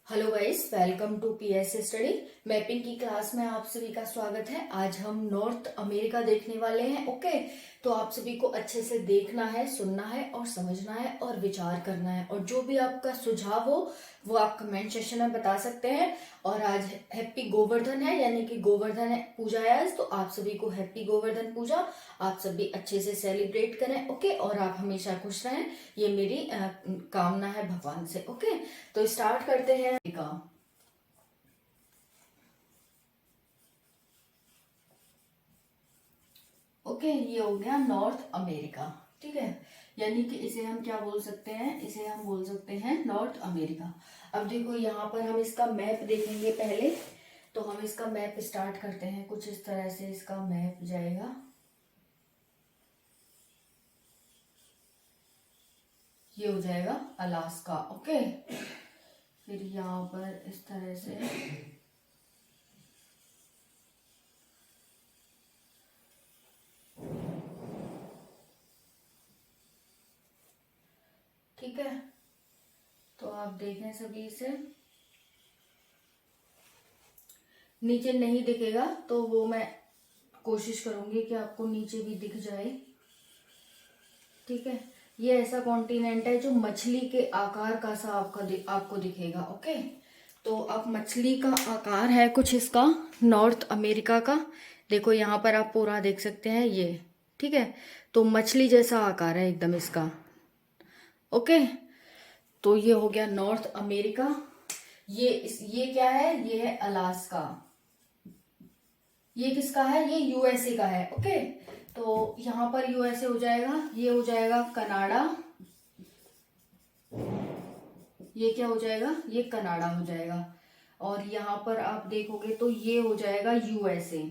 Hello guys, welcome to PS study. Mapping की class में आप सभी का स्वागत है। आज हम नॉर्थ अमेरिका देखने वाले हैं। ओके, तो आप सभी को अच्छे से देखना है, सुनना है और समझना है और विचार करना है। और जो भी आपका सुझाव हो वो आप कमेंट सेक्शन में बता सकते हैं। और आज हैप्पी गोवर्धन है, यानी कि गोवर्धन पूजा है आज, तो आप सभी को हैप्पी गोवर्धन पूजा। आप सभी अच्छे से सेलिब्रेट करें। ओके, और आप हमेशा खुश रहें, ये मेरी कामना है भगवान से। ओके, तो स्टार्ट करते हैं। ओके, ये हो गया नॉर्थ अमेरिका। ठीक है, यानी कि इसे हम क्या बोल सकते हैं, इसे हम बोल सकते हैं नॉर्थ अमेरिका। अब देखो यहाँ पर हम इसका मैप देखेंगे पहले। तो हम इसका मैप स्टार्ट करते हैं। कुछ इस तरह से इसका मैप जाएगा। ये हो जाएगा अलास्का। ओके, फिर यहाँ पर इस तरह से ठीक है। तो आप देखें सभी इसे, नीचे नहीं दिखेगा तो वो मैं कोशिश करूंगी कि आपको नीचे भी दिख जाए। ठीक है, ये ऐसा कॉन्टिनेंट है जो मछली के आकार का सा आपको दिखेगा। ओके, तो अब मछली का आकार है कुछ इसका, नॉर्थ अमेरिका का। देखो यहाँ पर आप पूरा देख सकते हैं ये। ठीक है, तो मछली जैसा आकार है एकदम इसका। ओके, तो ये हो गया नॉर्थ अमेरिका। ये क्या है, ये है अलास्का। ये किसका है, ये यूएसए का है। ओके, तो यहां पर यूएसए हो जाएगा, ये हो जाएगा कनाडा। ये क्या हो जाएगा, ये कनाडा हो जाएगा। और यहां पर आप देखोगे तो ये हो जाएगा यूएसए।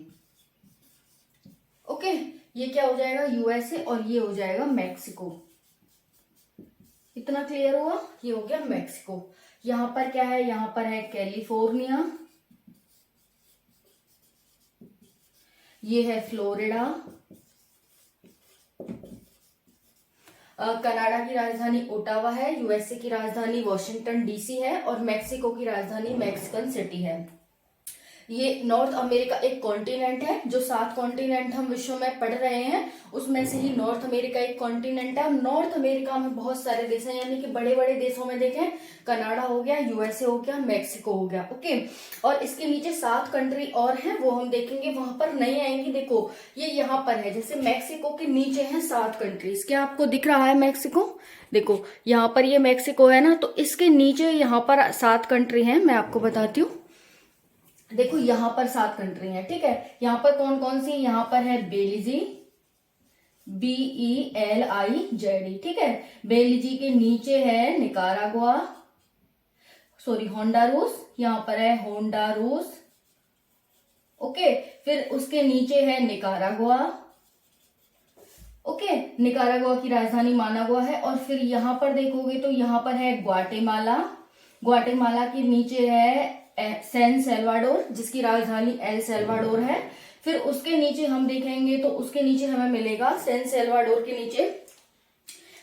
ओके, ये क्या हो जाएगा, यूएसए, और ये हो जाएगा मैक्सिको। इतना क्लियर हुआ, ये हो गया मैक्सिको। यहां पर क्या है, यहां पर है कैलिफोर्निया, ये है फ्लोरिडा। कनाडा की राजधानी ओटावा है, यूएसए की राजधानी वॉशिंगटन डीसी है, और मैक्सिको की राजधानी मैक्सिकन सिटी है। ये नॉर्थ अमेरिका एक कॉन्टिनेंट है। जो 7 कॉन्टिनेंट हम विश्व में पढ़ रहे हैं उसमें से ही नॉर्थ अमेरिका एक कॉन्टिनेंट है। नॉर्थ अमेरिका में बहुत सारे देश हैं, यानी कि बड़े बड़े देशों में देखें, कनाडा हो गया, यूएसए हो गया, मैक्सिको हो गया। ओके, और इसके नीचे 7 कंट्री और हैं, वो हम देखेंगे, वहां पर नहीं आएंगी। देखो ये यहाँ पर है, जैसे मैक्सिको के नीचे हैं 7 कंट्रीज। क्या आपको दिख रहा है मैक्सिको? देखो यहाँ पर ये मैक्सिको है ना, तो इसके नीचे यहाँ पर 7 कंट्री हैं। मैं आपको बताती हूँ। देखो यहाँ पर 7 कंट्री हैं। ठीक है, यहाँ पर कौन कौन सी, यहाँ पर है बेलिजी, BELIZE। ठीक है, बेलिजी के नीचे है निकारागुआ, सॉरी होंडारूस, यहाँ पर है होंडारूस। ओके, फिर उसके नीचे है निकारागुआ। ओके, निकारागुआ की राजधानी मानागुआ है। और फिर यहाँ पर देखोगे तो यहाँ पर है ग्वाटेमाला। ग्वाटेमाला के नीचे है सैन सेल्वाडोर, जिसकी राजधानी एल सेल्वाडोर है। फिर उसके नीचे हम देखेंगे तो उसके नीचे हमें मिलेगा, सैन सेल्वाडोर के नीचे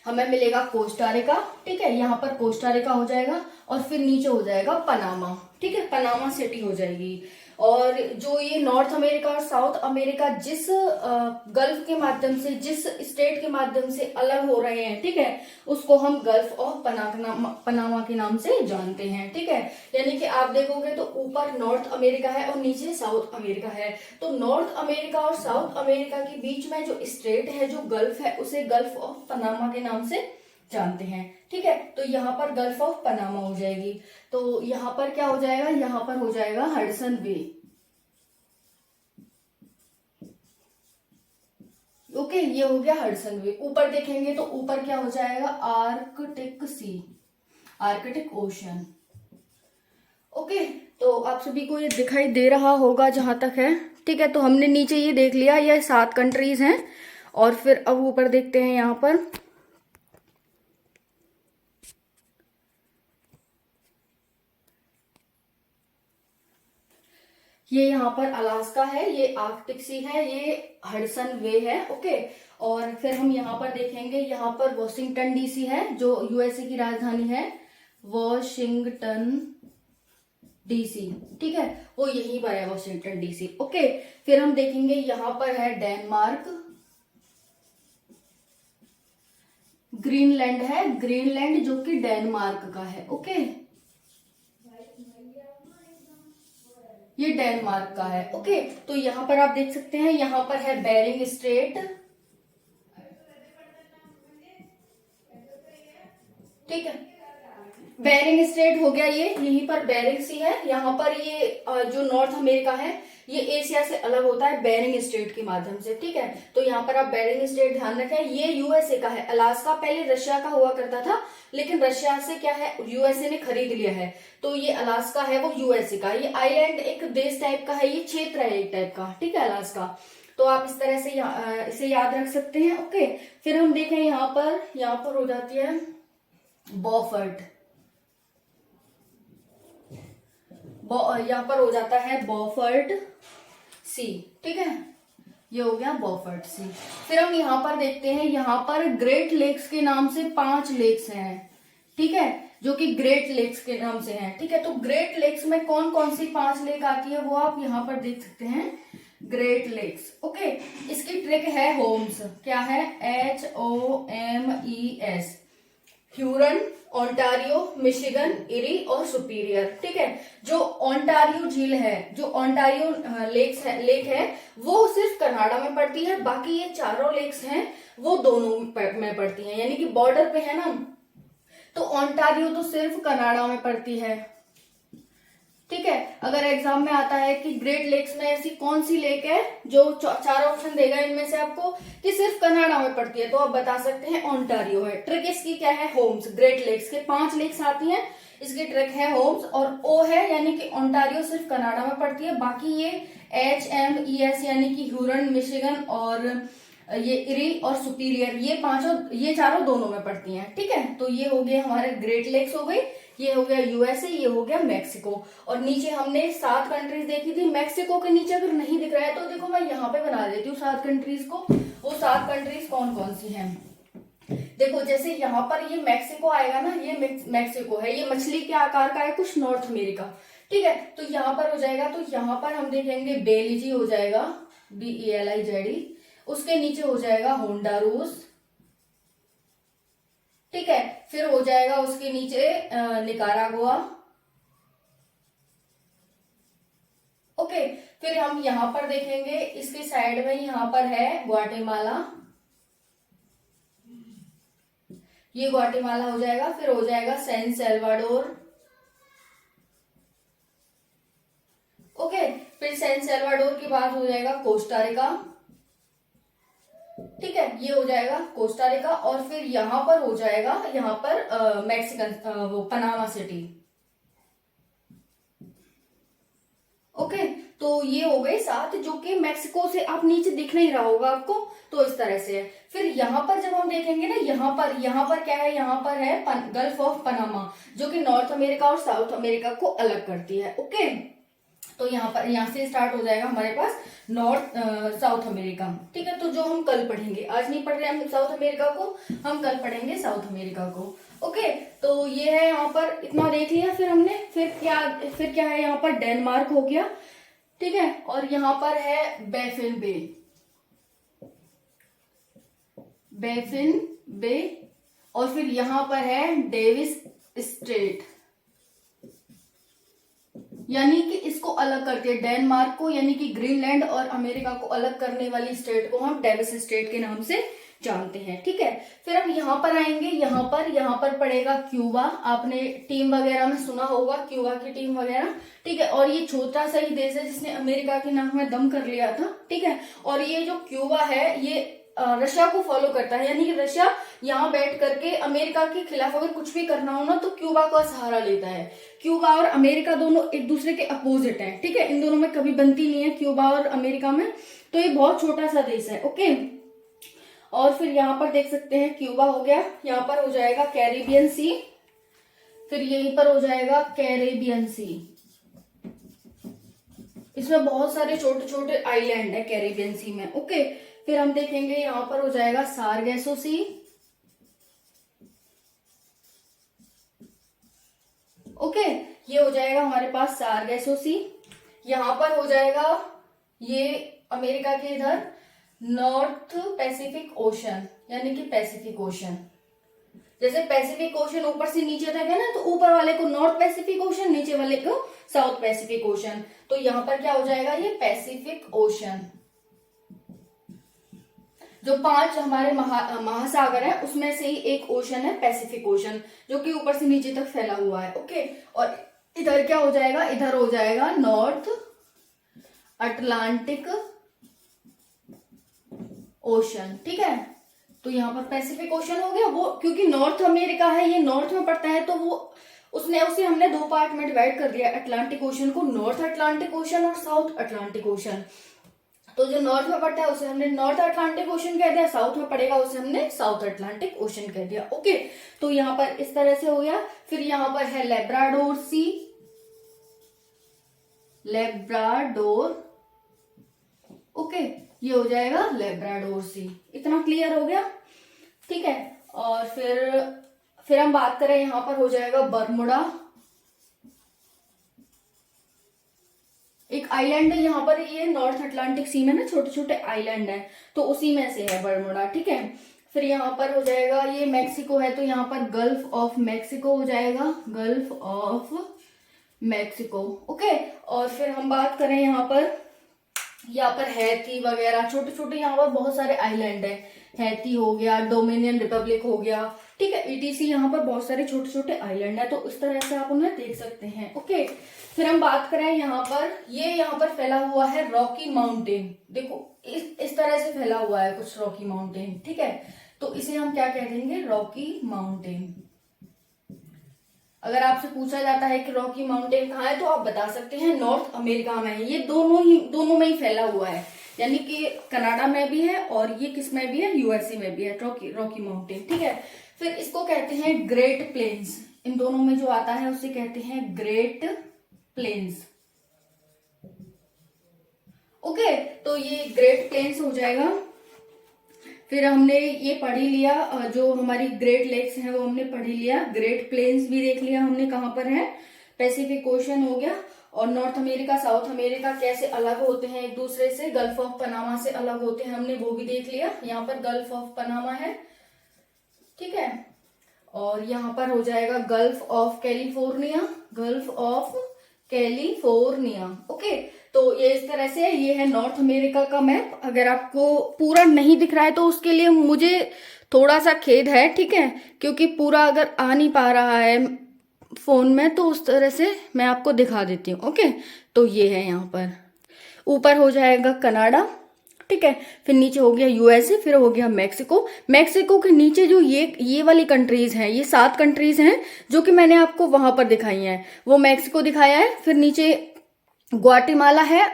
हमें मिलेगा कोस्टारिका। ठीक है, यहाँ पर कोस्टारिका हो जाएगा, और फिर नीचे हो जाएगा पनामा। ठीक है, पनामा सिटी हो जाएगी। और जो ये नॉर्थ अमेरिका और साउथ अमेरिका जिस गल्फ के माध्यम से, जिस स्टेट के माध्यम से अलग हो रहे हैं, ठीक है, उसको हम गल्फ ऑफ पनामा के नाम से जानते हैं। ठीक है, यानी कि आप देखोगे तो ऊपर नॉर्थ अमेरिका है और नीचे साउथ अमेरिका है। तो नॉर्थ अमेरिका और साउथ अमेरिका के बीच में जो स्टेट है, जो गल्फ है, उसे गल्फ ऑफ पनामा के नाम से जानते हैं। ठीक है, तो यहाँ पर गल्फ ऑफ पनामा हो जाएगी। तो यहाँ पर क्या हो जाएगा, यहाँ पर हो जाएगा हडसन बे। ओके, ये हो गया हडसन बे। ऊपर देखेंगे तो ऊपर क्या हो जाएगा, आर्कटिक सी, आर्कटिक ओशन। ओके, तो आप सभी को ये दिखाई दे रहा होगा जहां तक है। ठीक है, तो हमने नीचे ये देख लिया, ये 7 कंट्रीज हैं। और फिर अब ऊपर देखते हैं यहाँ पर। ये यहाँ पर अलास्का है, ये आर्कटिक सी है, ये हडसन वे है। ओके, और फिर हम यहाँ पर देखेंगे, यहाँ पर वॉशिंगटन डीसी है, जो यूएसए की राजधानी है, वॉशिंगटन डीसी, ठीक है, वो यहीं पर है वॉशिंगटन डीसी। ओके, फिर हम देखेंगे यहां पर है डेनमार्क, ग्रीनलैंड है, ग्रीनलैंड जो कि डेनमार्क का है। ओके, ये डेनमार्क का है। ओके, तो यहां पर आप देख सकते हैं, यहां पर है बेरिंग स्ट्रेट, ठीक है, बेरिंग स्ट्रेट हो गया, ये यहीं पर बेरिंग सी है। यहाँ पर ये जो नॉर्थ अमेरिका है ये एशिया से अलग होता है बेरिंग स्ट्रेट के माध्यम से, ठीक है। तो यहाँ पर आप बेरिंग स्ट्रेट ध्यान रखें, ये यूएसए का है। अलास्का पहले रशिया का हुआ करता था, लेकिन रशिया से क्या है, यूएसए ने खरीद लिया है, तो ये अलास्का है वो यूएसए का। ये आइलैंड एक देश टाइप का है, ये क्षेत्र है एक टाइप का, ठीक है, अलास्का। तो आप इस तरह से इसे याद रख सकते हैं। ओके, फिर हम देखें यहाँ पर हो जाती है बॉफर्ट, यहाँ पर हो जाता है बॉफर्ट सी, ठीक है, ये हो गया बॉफर्ट सी। फिर हम यहाँ पर देखते हैं, यहाँ पर ग्रेट लेक्स के नाम से 5 लेक्स हैं, ठीक है, जो कि ग्रेट लेक्स के नाम से हैं, ठीक है। तो ग्रेट लेक्स में कौन कौन सी 5 लेक आती है वो आप यहाँ पर देख सकते हैं, ग्रेट लेक्स। ओके, इसकी ट्रिक है होम्स, क्या है, HOMES, Hurun, Ontario, Michigan, eri और सुपीरियर, ठीक है। जो ओंटारियो झील है, जो ओंटारियो लेक है वो सिर्फ कनाडा में पड़ती है, बाकी ये चारों लेक्स हैं वो दोनों में पड़ती हैं, यानी कि बॉर्डर पे है ना। तो ओंटारियो तो सिर्फ कनाडा में पड़ती है, ठीक है। अगर एग्जाम में आता है कि ग्रेट लेक्स में ऐसी कौन सी लेक है, जो 4 ऑप्शन देगा इनमें से आपको कि सिर्फ कनाडा में पड़ती है, तो आप बता सकते हैं ओंटारियो है। ट्रिक इसकी क्या है, होम्स। ग्रेट लेक्स के 5 लेक्स आती हैं, इसकी ट्रिक है होम्स, और ओ है यानी कि ओंटारियो सिर्फ कनाडा में पड़ती है, बाकी ये HMES यानी कि ह्यूरन, मिशिगन और ये इरी और सुपीरियर, ये चारों दोनों में पड़ती हैं, ठीक है। तो ये हो गए हमारे ग्रेट लेक्स हो गई, ये हो गया यूएसए, ये हो गया मैक्सिको। और नीचे हमने 7 कंट्रीज देखी थी। मैक्सिको के नीचे अगर नहीं दिख रहा है तो देखो मैं यहाँ पे बना देती हूँ 7 कंट्रीज को। वो 7 कंट्रीज कौन कौन सी हैं, देखो जैसे यहाँ पर ये मैक्सिको आएगा ना, ये मैक्सिको है, ये मछली के आकार का है, कुछ नॉर्थ अमेरिका, ठीक है। तो यहाँ पर हो जाएगा, तो यहाँ पर हम देखेंगे बेलिजी हो जाएगा, BELIZD, उसके नीचे हो जाएगा होंडारूस, ठीक है। फिर हो जाएगा उसके नीचे निकारागुआ, ओके। फिर हम यहां पर देखेंगे इसके साइड में, यहां पर है ग्वाटेमाला, ये ग्वाटेमाला हो जाएगा। फिर हो जाएगा सैन सेल्वाडोर, ओके। फिर सैन सेल्वाडोर के बाद हो जाएगा कोस्टारिका, ठीक है, ये हो जाएगा कोस्टारिका। और फिर यहां पर हो जाएगा, यहां पर मैक्सिकन वो पनामा सिटी, ओके। तो ये हो गए 7 जो कि मैक्सिको से आप नीचे दिख नहीं रहा होगा आपको, तो इस तरह से है। फिर यहाँ पर जब हम देखेंगे ना, यहाँ पर क्या है, यहाँ पर है गल्फ ऑफ पनामा, जो कि नॉर्थ अमेरिका और साउथ अमेरिका को अलग करती है, ओके। तो यहाँ से स्टार्ट हो जाएगा हमारे पास नॉर्थ साउथ अमेरिका, ठीक है। तो जो हम कल पढ़ेंगे, आज नहीं पढ़ रहे हम साउथ अमेरिका को, हम कल पढ़ेंगे साउथ अमेरिका को, ओके। तो ये है, यहाँ पर इतना देख लिया फिर हमने। फिर क्या है, यहाँ पर डेनमार्क हो गया, ठीक है। और यहाँ पर है बैफिन बे, और फिर यहाँ पर है डेविस स्ट्रेट, यानी कि इसको अलग करती है डेनमार्क को, यानी कि ग्रीनलैंड और अमेरिका को अलग करने वाली स्टेट को हम डेविस स्ट्रेट के नाम से जानते हैं, ठीक है। फिर हम यहाँ पर आएंगे, यहाँ पर पड़ेगा क्यूबा, आपने टीम वगैरह में सुना होगा क्यूबा की टीम वगैरह, ठीक है। और ये छोटा सा ही देश है जिसने अमेरिका की नाक में दम कर लिया था, ठीक है। और ये जो क्यूबा है ये रशिया को फॉलो करता है, यानी कि रशिया यहाँ बैठ करके अमेरिका के खिलाफ अगर कुछ भी करना हो ना तो क्यूबा का सहारा लेता है। क्यूबा और अमेरिका दोनों एक दूसरे के अपोजिट हैं, ठीक है, इन दोनों में कभी बनती नहीं है क्यूबा और अमेरिका में, तो ये बहुत छोटा सा देश है, ओके। और फिर यहाँ पर देख सकते हैं क्यूबा हो गया, यहाँ पर हो जाएगा कैरेबियन सी, फिर यहीं पर हो जाएगा कैरेबियन सी, इसमें बहुत सारे छोटे छोटे आइलैंड है कैरेबियन सी में, ओके। फिर हम देखेंगे यहाँ पर हो जाएगा सारगेसो सी, ओके, ये हो जाएगा हमारे पास सारगेसो सी। यहाँ पर हो जाएगा ये अमेरिका के इधर नॉर्थ पैसिफिक ओशन, यानी कि पैसिफिक ओशन। जैसे पैसिफिक ओशन ऊपर से नीचे तक है ना, तो ऊपर वाले को नॉर्थ पैसिफिक ओशन, नीचे वाले को साउथ पैसिफिक ओशन। तो यहाँ पर क्या हो जाएगा, ये पैसिफिक ओशन। जो 5 हमारे महासागर है उसमें से ही एक ओशन है पैसिफिक ओशन, जो कि ऊपर से नीचे तक फैला हुआ है। ओके, और इधर क्या हो जाएगा, इधर हो जाएगा नॉर्थ अटलांटिक ओशन। ठीक है, तो यहाँ पर पैसिफिक ओशन हो गया। वो क्योंकि नॉर्थ अमेरिका है, ये नॉर्थ में पड़ता है, तो वो उसे हमने 2 पार्ट में डिवाइड कर दिया अटलांटिक ओशन को, नॉर्थ अटलांटिक ओशन और साउथ अटलांटिक ओशन। तो जो नॉर्थ में पड़ता है उसे हमने नॉर्थ अटलांटिक ओशन कह दिया, साउथ में पड़ेगा उसे हमने साउथ अटलांटिक ओशन कह दिया। ओके, तो यहाँ पर इस तरह से हो गया। फिर यहाँ पर है लेब्राडोर सी, लेब्राडोर। ओके, ये हो जाएगा लेब्राडोर सी। इतना क्लियर हो गया? ठीक है, और फिर हम बात करें, यहाँ पर हो जाएगा बरमुडा, एक आइलैंड है यहाँ पर, ये नॉर्थ अटलांटिक सी में ना छोटे छोटे आइलैंड है, तो उसी में से है बरमुडा। ठीक है, फिर यहाँ पर हो जाएगा, ये मैक्सिको है, तो यहाँ पर गल्फ ऑफ मैक्सिको हो जाएगा, गल्फ ऑफ मैक्सिको। ओके, और फिर हम बात करें यहाँ पर हैती वगैरह छोटे छोटे यहाँ पर बहुत सारे आइलैंड है। हैती हो गया, डोमिनियन रिपब्लिक हो गया, ठीक है, ईटीसी। यहाँ पर बहुत सारे छोटे छोटे आइलैंड है, तो इस तरह से आप उन्हें देख सकते हैं। ओके, फिर हम बात करें यहाँ पर, ये यहाँ पर फैला हुआ है रॉकी माउंटेन। देखो इस तरह से फैला हुआ है कुछ रॉकी माउंटेन। ठीक है, तो इसे हम क्या कह देंगे, रॉकी माउंटेन। अगर आपसे पूछा जाता है कि रॉकी माउंटेन कहाँ है, तो आप बता सकते हैं नॉर्थ अमेरिका में है। ये दोनों में ही फैला हुआ है, यानी कि कनाडा में भी है और ये किस में भी है, यूएसए में भी है रॉकी माउंटेन। ठीक है, फिर इसको कहते हैं ग्रेट प्लेन्स। इन दोनों में जो आता है उसे कहते हैं ग्रेट प्लेन्स। ओके, तो ये ग्रेट प्लेन्स हो जाएगा। फिर हमने ये पढ़ ही लिया, जो हमारी ग्रेट लेक्स हैं वो हमने पढ़ ही लिया। ग्रेट प्लेन्स भी देख लिया हमने कहाँ पर है, पैसिफिक ओशन हो गया। और नॉर्थ अमेरिका साउथ अमेरिका कैसे अलग होते हैं एक दूसरे से, गल्फ ऑफ पनामा से अलग होते हैं, हमने वो भी देख लिया। यहाँ पर गल्फ ऑफ पनामा है, ठीक है, और यहाँ पर हो जाएगा gulf of California, gulf of California. Okay, तो ये इस तरह से ये है नॉर्थ अमेरिका का मैप। अगर आपको पूरा नहीं दिख रहा है तो उसके लिए मुझे थोड़ा सा खेद है, ठीक है, क्योंकि पूरा अगर आ नहीं पा रहा है फोन में, तो उस तरह से मैं आपको दिखा देती हूँ। ओके, तो ये है, यहाँ पर ऊपर हो जाएगा कनाडा, ठीक है, फिर नीचे हो गया यूएसए, फिर हो गया मैक्सिको। मैक्सिको के नीचे जो ये वाली कंट्रीज हैं, ये 7 कंट्रीज हैं जो कि मैंने आपको वहां पर दिखाई हैं, वो मैक्सिको दिखाया है। फिर नीचे ग्वाटेमाला है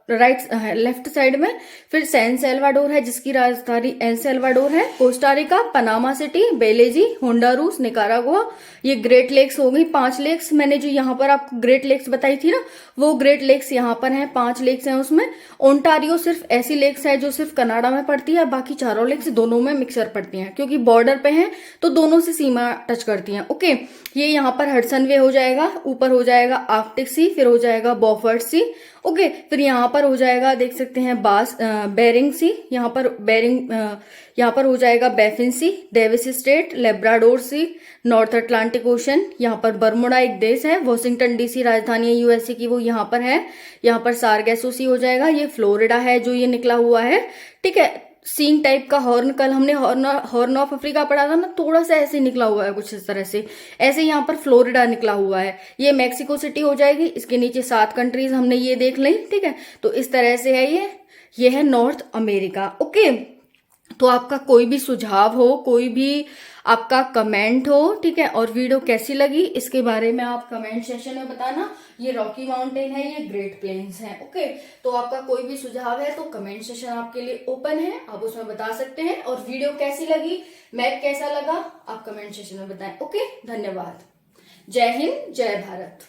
लेफ्ट साइड में, फिर सैन सेल्वाडोर है जिसकी राजधानी एल सेल्वाडोर है, Costa Rica, Panama City, Belize, Honduras, Nicaragua. ये ग्रेट लेक्स हो गई, 5 लेक्स। मैंने जो यहाँ पर आपको ग्रेट लेक्स बताई थी ना, वो ग्रेट लेक्स यहाँ पर हैं, 5 लेक्स हैं उसमें। ओंटारियो सिर्फ ऐसी लेक्स है जो सिर्फ कनाडा में पड़ती है, बाकी चारों लेक्स दोनों में मिक्सर पड़ती हैं, क्योंकि बॉर्डर पे हैं तो दोनों से सीमा टच करती हैं। ओके, ये यहाँ पर हडसन वे हो जाएगा, ऊपर हो जाएगा आर्कटिक सी, फिर हो जाएगा बॉफर्ड सी। ओके, फिर यहाँ पर हो जाएगा, देख सकते हैं, बेरिंग सी, यहाँ पर हो जाएगा बैफिन सी, डेविस स्ट्रेट, लेब्राडोर सी, नॉर्थ अटलांटिक ओशन। यहाँ पर बरमुडा एक देश है, वॉशिंगटन डीसी राजधानी है यूएसए की, वो यहाँ पर है। यहाँ पर सारगेसो सी हो जाएगा, ये फ्लोरिडा है जो ये निकला हुआ है, ठीक है। सींग टाइप का हॉर्न, कल हमने हॉर्न ऑफ अफ्रीका पढ़ा था ना, थोड़ा सा ऐसे निकला हुआ है कुछ इस तरह से, ऐसे यहाँ पर फ्लोरिडा निकला हुआ है। ये मैक्सिको सिटी हो जाएगी, इसके नीचे 7 कंट्रीज हमने ये देख ली, ठीक है। तो इस तरह से है ये है नॉर्थ अमेरिका। ओके, तो आपका कोई भी सुझाव हो, कोई भी आपका कमेंट हो, ठीक है, और वीडियो कैसी लगी इसके बारे में आप कमेंट सेक्शन में बताना। ये रॉकी माउंटेन है, ये ग्रेट प्लेन्स है। ओके, तो आपका कोई भी सुझाव है तो कमेंट सेक्शन आपके लिए ओपन है, आप उसमें बता सकते हैं। और वीडियो कैसी लगी, मैप कैसा लगा, आप कमेंट सेक्शन में बताएं। ओके, धन्यवाद। जय हिंद, जय भारत।